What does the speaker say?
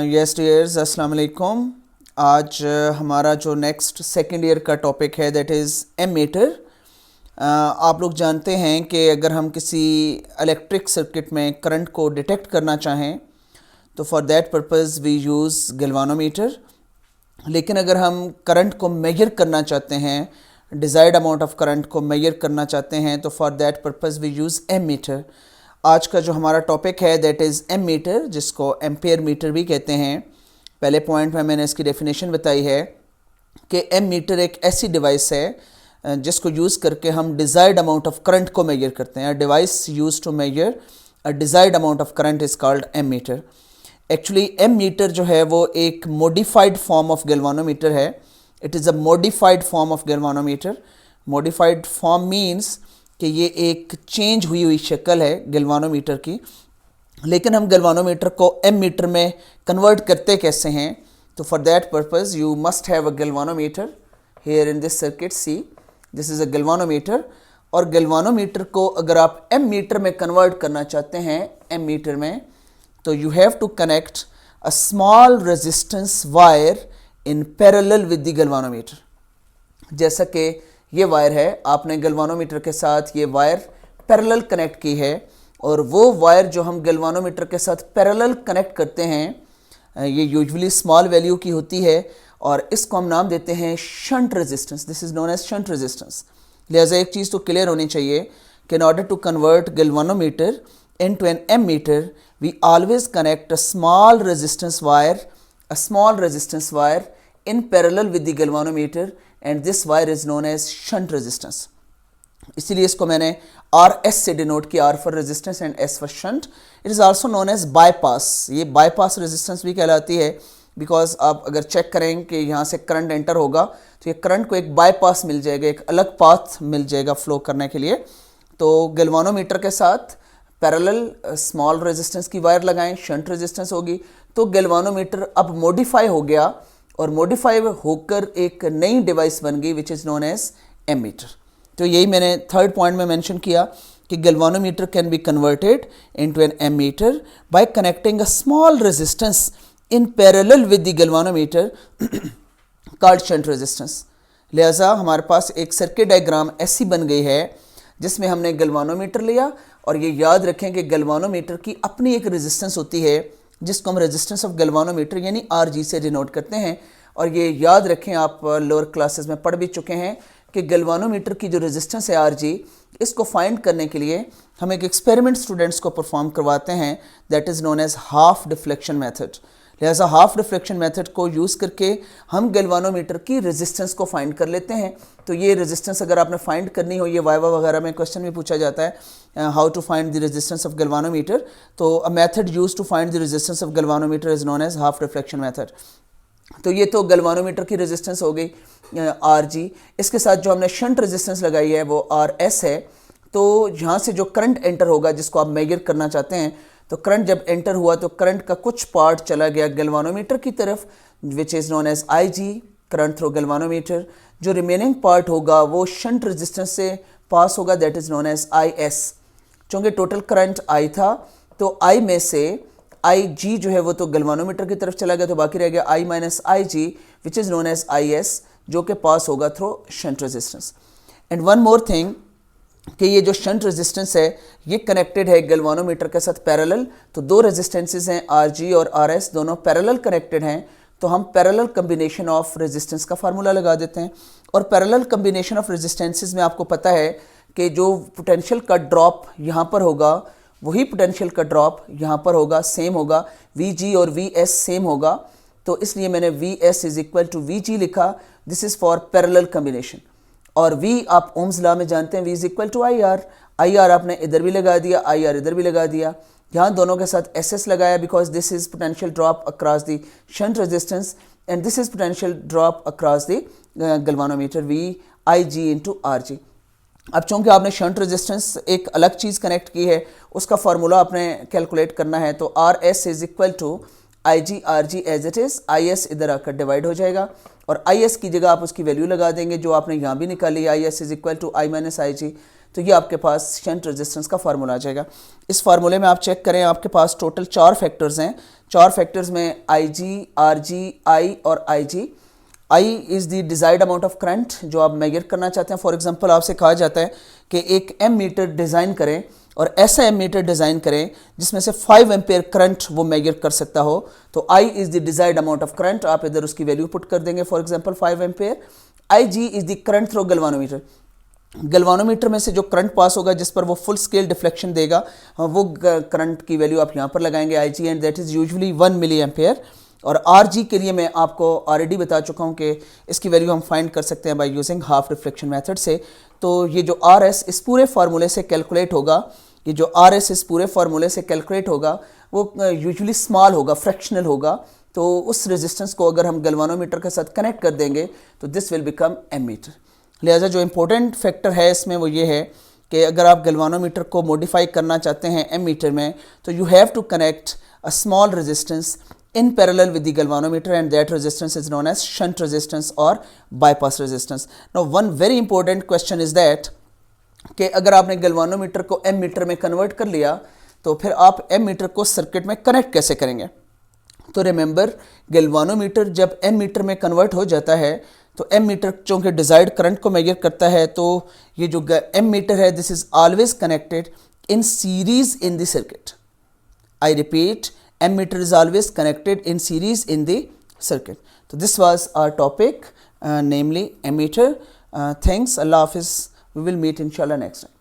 Yes dears, अस्सलाम वालेकुम। आज हमारा जो नेक्स्ट सेकेंड ईयर का टॉपिक है दैट इज़ एमीटर। आप लोग जानते हैं कि अगर हम किसी इलेक्ट्रिक सर्किट में करंट को डिटेक्ट करना चाहें तो for that purpose we use galvanometer. लेकिन अगर हम करंट को मेजर करना चाहते हैं, डिज़ायर्ड अमाउंट ऑफ करंट को मेजर करना चाहते हैं, तो for that purpose we use ammeter. आज का जो हमारा टॉपिक है दैट इज़ एमीटर, जिसको एम्पेयर मीटर भी कहते हैं। पहले पॉइंट में मैंने इसकी डेफिनेशन बताई है कि एमीटर एक ऐसी डिवाइस है जिसको यूज़ करके हम डिज़ायर्ड अमाउंट ऑफ करंट को मेजर करते हैं। Device use to measure a desired amount of current is called ammeter. Actually ammeter जो है वो एक मॉडिफाइड फॉर्म ऑफ गैल्वानोमीटर है। It is a modified form of galvanometer. Modified form means कि ये एक चेंज हुई शक्ल है गैल्वानोमीटर की। लेकिन हम गैल्वानोमीटर को एमीटर में कन्वर्ट करते कैसे हैं? तो for that purpose you must have a galvanometer. Here in this circuit see this is a galvanometer. और गैल्वानोमीटर को अगर आप एमीटर में कन्वर्ट करना चाहते हैं एमीटर में, तो you have to connect a small resistance wire in parallel with the galvanometer. जैसा कि ये वायर है, आपने गैल्वानोमीटर के साथ ये वायर पैरेलल कनेक्ट की है, और वो वायर जो हम गैल्वानोमीटर के साथ पैरेलल कनेक्ट करते हैं ये यूजुअली स्मॉल वैल्यू की होती है, और इसको हम नाम देते हैं shunt resistance. This is known as shunt resistance. लिहाजा एक चीज़ तो क्लियर होनी चाहिए कि in order to convert galvanometer into an ammeter we always connect a small resistance wire in parallel with the galvanometer, and this wire is known as shunt resistance. इसीलिए इसको मैंने RS से डिनोट किया, R for resistance and S for shunt. It is also known as bypass. ये bypass resistance भी कहलाती है, because आप अगर चेक करें कि यहाँ से करंट एंटर होगा तो ये करंट को एक बाईपास मिल जाएगा, एक अलग पाथ मिल जाएगा फ्लो करने के लिए। तो गैल्वानोमीटर के साथ पैरेलल स्मॉल रेजिस्टेंस की वायर लगाएं, शंट रेजिस्टेंस होगी, तो गैल्वानोमीटर अब मॉडिफाई हो गया, और मॉडिफाई होकर एक नई डिवाइस बन गई which is known as ammeter. तो यही मैंने थर्ड पॉइंट में मेंशन किया कि galvanometer can be converted into an ammeter by connecting a small resistance in parallel with the galvanometer called shunt resistance. लिहाजा हमारे पास एक सर्किट डायग्राम ऐसी बन गई है जिसमें हमने गैल्वानोमीटर लिया, और ये याद रखें कि गैल्वानोमीटर की अपनी एक रेजिस्टेंस होती है जिसको हम रेजिस्टेंस ऑफ गैल्वानोमीटर यानी RG से डिनोट करते हैं। और ये याद रखें, आप लोअर क्लासेस में पढ़ भी चुके हैं कि गैल्वानोमीटर की जो रेजिस्टेंस है RG, इसको फाइंड करने के लिए हम एक एक्सपेरिमेंट स्टूडेंट्स को परफॉर्म करवाते हैं that is known as half deflection method. लिहाजा हाफ डिफ्लेक्शन मेथड को यूज़ करके हम गैल्वानोमीटर की रेजिस्टेंस को फाइंड कर लेते हैं। तो ये रेजिस्टेंस अगर आपने फाइंड करनी हो, ये वाइवा वगैरह में क्वेश्चन भी पूछा जाता है how to find the resistance of galvanometer, तो a method use to find the resistance of galvanometer is known as half deflection method. तो ये तो गैल्वानोमीटर की रेजिस्टेंस हो गई RG। इसके साथ जो हमने शंट रेजिस्टेंस लगाई है वो RS है। तो यहाँ से जो करंट एंटर होगा जिसको आप मेजर करना चाहते हैं, तो करंट जब एंटर हुआ तो करंट का कुछ पार्ट चला गया गैल्वानोमीटर की तरफ which is known as IG, current through galvanometer. जो रिमेनिंग पार्ट होगा वो शंट रेजिस्टेंस से पास होगा that is known as IS। चूँकि टोटल करंट I था, तो I में से IG जो है वो तो गैल्वानोमीटर की तरफ चला गया, तो बाकी रह गया I minus IG which is known as IS, जो कि पास होगा through shunt resistance. And one more thing कि ये जो शंट रेजिस्टेंस है ये कनेक्टेड है गैल्वानोमीटर के साथ पैरेलल। तो दो रेजिस्टेंसेस हैं RG और RS, दोनों पैरेलल कनेक्टेड हैं। तो हम पैरेलल कम्बिनेशन ऑफ रेजिस्टेंस का फार्मूला लगा देते हैं, और पैरेलल कम्बिनेशन ऑफ रेजिस्टेंसेस में आपको पता है कि जो पोटेंशियल का ड्रॉप यहाँ पर होगा वही पोटेंशियल का ड्रॉप यहाँ पर होगा, सेम होगा, VG और VS सेम होगा। तो इसलिए मैंने VS is equal to VG लिखा। This is for parallel combination. और V आप ओम्स लॉ में जानते हैं, V is equal to IR आपने इधर भी लगा दिया, IR इधर भी लगा दिया, यहाँ दोनों के साथ SS लगाया, because this is potential drop across the shunt resistance and this is potential drop across the galvanometer VIG into RG। अब चूँकि आपने शंट रेजिस्टेंस एक अलग चीज़ कनेक्ट की है, उसका फार्मूला आपने कैलकुलेट करना है, तो RS is equal to IG RG as it is, IS इधर आकर डिवाइड हो जाएगा, और IS की जगह आप उसकी वैल्यू लगा देंगे जो आपने यहाँ भी निकाली, IS is equal to I minus IG। तो ये आपके पास शंट रेजिस्टेंस का फार्मूला आ जाएगा। इस फार्मूले में आप चेक करें, आपके पास टोटल 4 फैक्टर्स हैं। 4 फैक्टर्स में IG, RG, I और IG। I is the desired amount of current जो आप मेजर करना चाहते हैं। फॉर एग्जांपल आपसे कहा जाता है कि एक एम मीटर डिज़ाइन करें और ऐसा एम मीटर डिज़ाइन करें जिसमें से 5 एम्पेयर करंट वो मेजर कर सकता हो, तो I is the desired amount of current. आप इधर उसकी वैल्यू पुट कर देंगे, for example 5 ampere. IG is the current through galvanometer. Galvanometer में से जो करंट पास होगा जिस पर वो फुल स्केल डिफ्लेक्शन देगा, वो करंट की वैल्यू आप यहाँ पर लगाएंगे IG, and that is usually 1 milli ampere. और RG के लिए मैं आपको ऑलरेडी बता चुका हूँ कि इसकी वैल्यू हम फाइंड कर सकते हैं by using half reflection method से। तो ये जो RS इस पूरे फार्मूले से कैलकुलेट होगा, ये जो RS इस पूरे फार्मूले से कैलकुलेट होगा वो यूजुअली स्मॉल होगा, फ्रैक्शनल होगा। तो उस रेजिस्टेंस को अगर हम गैल्वानोमीटर के साथ कनेक्ट कर देंगे तो दिस विल बिकम एमीटर। लिहाजा जो इम्पोर्टेंट फैक्टर है इसमें वो ये है कि अगर आप गैल्वानोमीटर को मॉडिफाई करना चाहते हैं एमीटर में, तो you have to connect a small resistance in parallel with the galvanometer, and that resistance is known as shunt resistance or bypass resistance. Now one very important question is that कि अगर आपने galvanometer को M metre में convert कर लिया तो फिर आप एम मीटर को सर्किट में कनेक्ट कैसे करेंगे। तो रिमेंबर, गैल्वानोमीटर जब एम मीटर में कन्वर्ट हो जाता है तो एम मीटर चूँकि डिजायर्ड करंट को मेजर करता है, तो ये जो एम मीटर है this is always connected in series in the circuit. I repeat, ammeter is always connected in series in the circuit. So this was our topic, namely ammeter. Thanks. Allah Hafiz. We will meet inshallah next time.